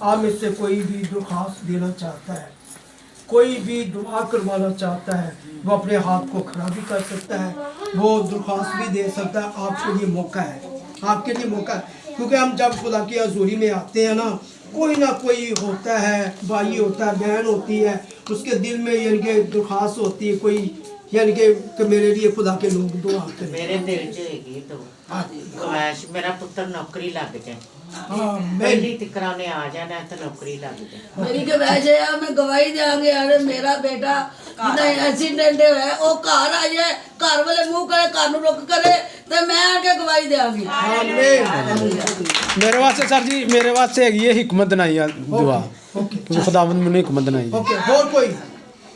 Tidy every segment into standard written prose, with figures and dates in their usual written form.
आप में से कोई भी दरख्वास्त देना चाहता है, कोई भी दुआ करवाना चाहता है, वो अपने हाथ को खड़ा भी कर सकता है, वो दरख्वास्त भी दे सकता है। आपके लिए मौका है, आपके लिए मौका है। क्योंकि हम जब खुदा की हजूरी में आते हैं ना, कोई ना कोई होता है, भाई होता है, बहन होती है, उसके दिल में यानी कि दरख्वास्त होती है कोई, यानी कि मेरे लिए खुदा के लोग दुआ करें। मेरे दिल च हैगी तो ख्वाहिश मेरा पुत्र नौकरी लग जाए। मैं पहली तिकरा ने आ जाना तो नौकरी लग जाए। मेरी ख्वाहिश है मैं गवाही देंगे यार मेरा बेटा जिदा एक्सीडेंट है वो घर आ जाए, घर वाले मुंह करे, घर ਨੂੰ ਰੁਕ करे ਤੇ मैं आके गवाही देंगी। मेरे वास्ते सर जी, मेरे वास्ते हैगी है हिकमत नहीं है दुआ, क्योंकि खुदावंद मैंने हिकमत नहीं है। ओके, और कोई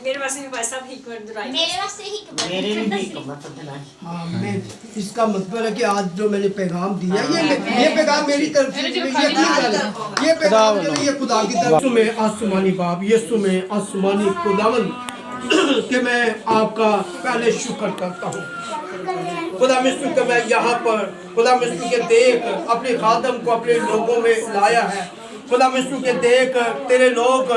मेरे वास्ते भी भाई साहब हिकमत दुराई मेरे वास्ते ही मेरे लिए हिकमत देना। हाँ, मैं इसका मतलब है कि आज जो मैंने पैगाम दिया ये पैगाम मेरी तरफ से ये पैगाम जो है ये खुदा की तरफ से आसमानी बाप यीशु में आसमानी खुदावंद कि मैं आपका पहले शुक्र करता हूँ खुदा मिस्र के मैं यहाँ पर खुदा मिस्र के देख अपने खादम को अपने लोगों में लाया है। खुदा मिस्र के देख तेरे लोग,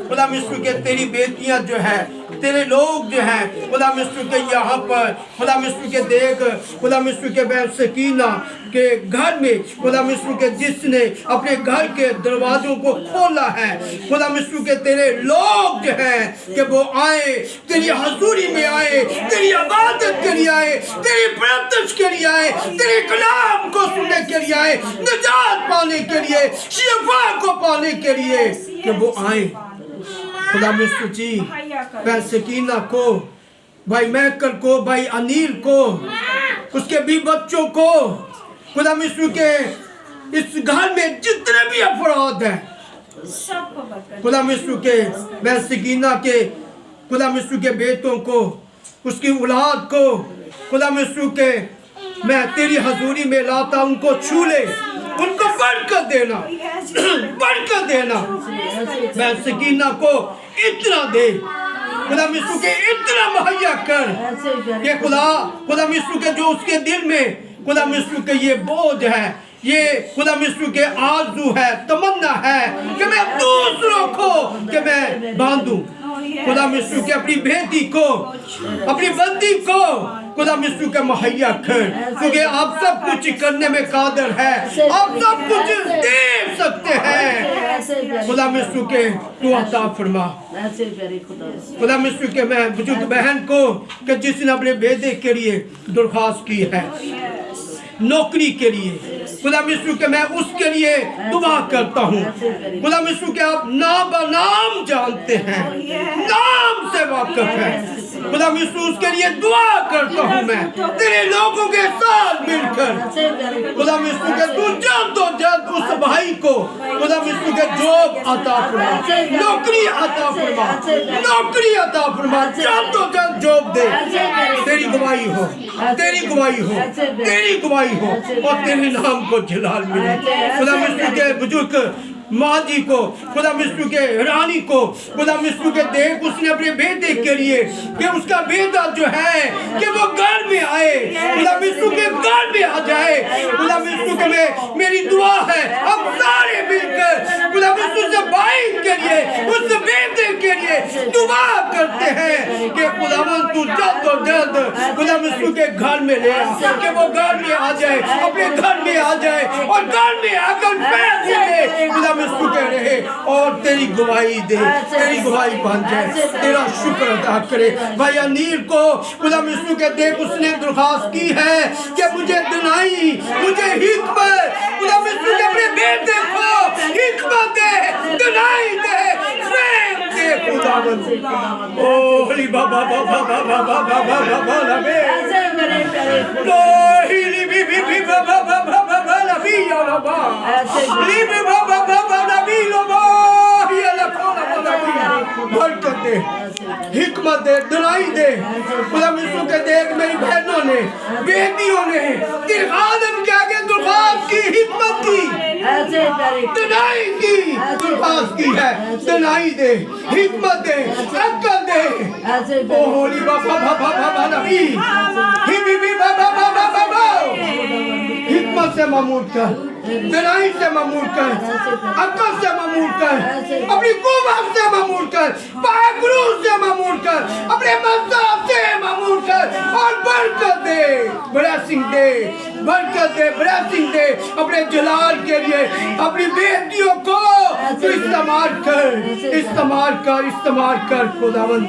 खुदा मिस्र के तेरी बेटियां जो है, तेरे लोग जो हैं खुदा मिस्र के यहाँ पर खुदा मिस्र के देख खुदा मिस्र के बैल सकीना के घर में खुदा मिस्र के जिसने अपने घर के दरवाजों को खोला है, खुदा मिस्र के तेरे लोग जो हैं कि वो आए तेरी हजूरी में आए, तेरी इबादत के लिए आए, तेरी प्रत्यक्ष के लिए आए, तेरे कलाम को सुनने के लिए आए, निजात पाने के लिए, शिफा को पाने के लिए कि वो आए। खुदा मिस्र जी भाई सकीना को, भाई मैकल को, भाई अनिल को, उसके भी बच्चों को, खुदा मिस्र के इस घर में जितने भी अफराद हैं खुदा मिस्र के भाई सकीना के खुदा मिस्र के बेटों को, उसकी औलाद को खुदा मिस्र के मैं तेरी हजूरी में लाता, उनको छू ले, उनको बरकत देना, बरकत देना। मैं सकीना को इतना दे खुदा मिस्र के इतना मुहैया कर कि खुदा मिस्र के जो उसके दिल में खुदा मिस्र के ये बोझ है, ये खुदा मिस्र के आरज़ू है, तमन्ना है कि मैं दूसरों को कि मैं बांधूं। खुदा मिस्र के अपनी बेटी को, अपनी बंदी को खुदा मिस्र के मुहैया कर, क्योंकि आप सब कुछ करने में कादर है, आप सब कुछ दे सकते हैं। खुदा मिस्र के तू अता फरमा। खुदा मिस्र के मैं बुजुर्ग बहन को कि जिसने अपने बेटे के लिए दरख्वास्त की है नौकरी के लिए, खुदा मिस्र के मैं उसके लिए दुआ करता हूँ। खुदा मिस्र के आप नाम नाम जानते हैं, नाम से वाकिफ हैं। खुदा मिस्र उसके लिए दुआ करता हूँ मैं तेरे लोगों के साथ मिलकर। खुदा मिस्र के तू जल्द तो जल्द उस भाई को खुदा मिस्र के जॉब अता फरमा, नौकरी अता फरमा, नौकरी अता फरमा, जल्द तो जल्द जॉब दे। तेरी गवाही हो, तेरी गवाही हो, तेरी गवाही हो और तेरे नाम को जलाल मिले। खुदा मिस्र के बुजुर्ग माँ जी को, खुदा मिस्र के रानी को, खुदा मिस्र के देख उसने अपने बेटे के लिए कि उसका बेटा जो है कि वो घर में आए, खुदा मिस्र के घर में आ जाए। खुदा मिस्र के में मेरी दुआ है हम सारे मिलकर खुदा मिस्र से भाई के लिए, उस बेटे के लिए दुआ करते हैं कि खुदावंद तू जल्द और जल्द खुदा मिस्र के घर में ले आ, कि वो घर में आ जाए, अपने घर में आ जाए और घर में आकर पैसे दे खुदा मिस्र के रहे और तेरी गवाही दे, तेरी गवाही बन जाए, तेरा शुक्र अदा करे। भाई अनिल को खुदा मिस्र के देख उसने दरख्वास्त की है कि मुझे दिनाई, मुझे हिकमत, खुदा मिस्र के अपने बेटे को हिकमत दे, दिनाई दे, प्रेम दे खुदावंद। ओ हली बाबा बाबा बाबा बाबा बाबा लबे तो हिली बी बी बी बाबा बाबा बाबा लबी या लबा ली बी बाबा बाबा लबी लबा या लखोना लबी बरकत दे, हिकमत दे, दिनाई दे। खुदा मिस्र के देख मेरी बहनों ने, बेटियों ने तेरे आदम के आगे दरख्वास्त की, हिकमत की, दिनाई की, दरख्वास्त की है, दिनाई दे, हिकमत दे, अक्ल दे। ओ होली बाबा बाबा बाबा नबी ही बीबी बाबा बाबा बाबा हिकमत से मामूल कर, दिनाई से मामूल कर, अक्ल से मामूल कर। से मामूर कर, पाकरू से मामूर कर, अपने मज़हब से मामूर कर और बरकत दे, ब्लेसिंग दे, बरकत दे, ब्लेसिंग दे अपने जलाल के लिए, अपनी बेटियों को तू इस्तेमाल कर खुदावंद।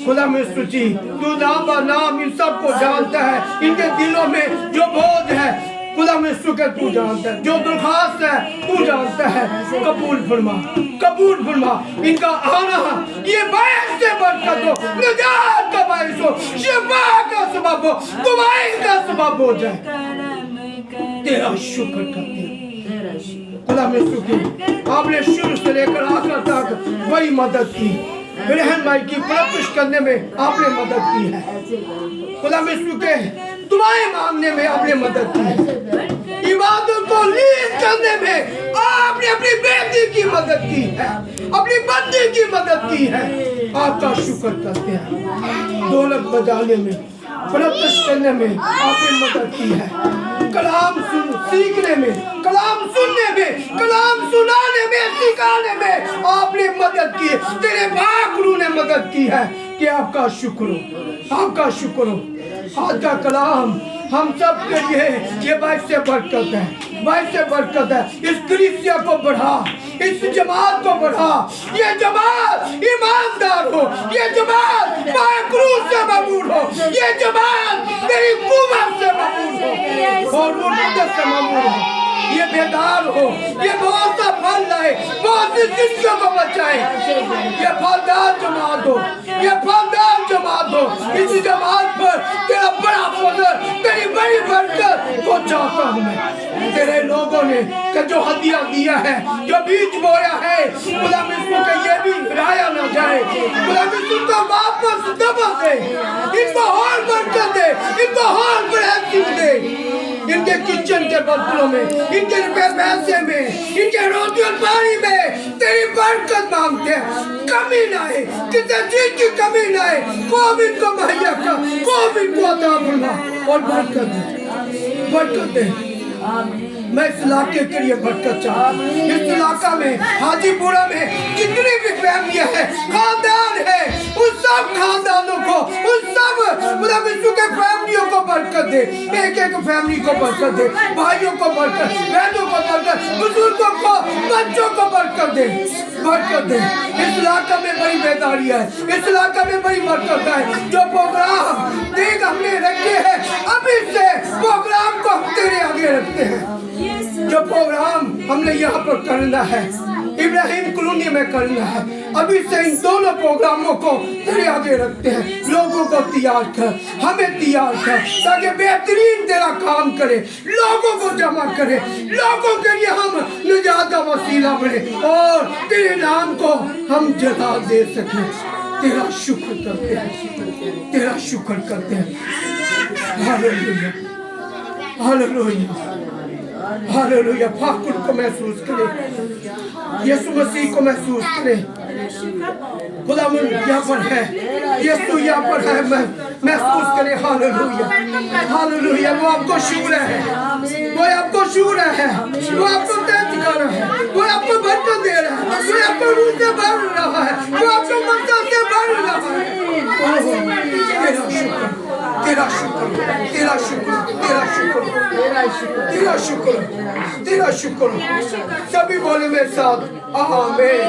खुदा में सूची तू नाम बा नाम इन सबको जानता है, इनके दिलों में जो बोझ है खुदा में शुक्र तू जानता है, जो दरखास्त है तू जानता है। कबूल फरमा इनका आना ये बायस से बरकत हो, निजात का बायस हो, शिफा का सबब हो, कमाई का सबब हो जाए। तेरा शुक्र करते हैं खुदा में शुक्र। आपने शुरू से लेकर आखिर तक बड़ी मदद की, बहन भाई की परवरिश करने में आपने मदद की है। खुदा में शुक्र, दुआएं मांगने में आपने मदद की है, इबादत को लीड करने में आपने अपनी बेटी की मदद की है, अपनी बंदी की मदद की है। आपका शुक्र करते हैं। दौलत बजाने में, परवरिश करने में आपने मदद की है, कलाम सीखने में, कलाम सुनने में, कलाम सुनाने में, सिखाने में आपने मदद की है। तेरे बाकरू ने मदद की है कि आपका शुक्र हो, आपका शुक्र हो। आज का कलाम हम सब के लिए ये बाइस से बरकत है, बाइस से बरकत है। इस कलीसिया को बढ़ा, इस जमात को बढ़ा, ये जमात ईमानदार हो, ये जमात बाकरू से मबूर हो, ये जमात तेरी कुव्वत से मबूर हो और मुद्दत से मबूर हो, ये बेदार हो, ये बहुत सा फल लाए, बहुत सी जिंदगियों को बचाए। ये फलदार जमात हो, ये फलदार जमात हो। इस जमात पर तेरा बड़ा फजल, तेरी बड़ी बरकत को चाहता हूँ मैं। तेरे लोगों ने जो हदिया दिया है, जो बीज बोया है, खुदा मिस्र के ये भी गिराया न जाए। खुदा मिस्र को वापस दबा दे, इनको और बरकत दे, इनको और ब्लेसिंग दे। इनके किचन के बर्तनों में, इनके रुपए पैसे में, इनके रोटी और पानी में तेरी बरकत मांगते हैं। कमी ना आए, किसी चीज की कमी ना आए। कोविड को मुहैया कर, कोविड को अता फरमा और बरकत दे, बरकत दे। मैं इस इलाके के लिए बरकत चाहता हूँ। इस इलाका में, हाजीपुरा में जितनी भी फैमिलियाँ हैं, खानदान है, उन सब खानदानों को, उन सब खुदा मिस्र के फैमिलियों को बरकत दे। एक एक फैमिली को बरकत दे, भाइयों को बरकत, बहनों को बरकत, बुजुर्गों को, बच्चों को बरकत दे, बरकत दे। इस इलाका में बड़ी बेदारी है, इस इलाका में बड़ी बरकत है। जो प्रोग्राम देख हमने रखे हैं, अभी से प्रोग्राम को हम तेरे आगे रखते हैं। जो प्रोग्राम हमने यहाँ पर करना है, इब्राहिम कॉलोनी में करना है, अभी से इन दोनों प्रोग्रामों को तेरे आगे रखते हैं। लोगों को तैयार कर, हमें तैयार कर, ताकि बेहतरीन तेरा काम करे, लोगों को जमा करे, लोगों के लिए हम निजात का वसीला बने और तेरे नाम को हम जला दे सकें। तेरा शुक्र करते हैं, तेरा शुक्र करते हैं। Hallelujah, hallelujah, hallelujah. फाकुर को महसूस करें, यीशु मसीह को महसूस करें। खुदा यहाँ पर है, यीशु यहाँ पर है, महसूस करें। Hallelujah, hallelujah. वो आपको छू रहा है, वो आपको छू रहा है, वो आपको तेज कर रहा है, वो आपको बरकत दे रहा है, वो आपको रूह से भर रहा है, वो आपको मदद से भर रहा है। तेरा शुक्र, तेरा शुक्र, तेरा शुक्र, तेरा शुक्र, तेरा शुक्र, तेरा शुक्र। सभी बोले मेरे साथ आमीन।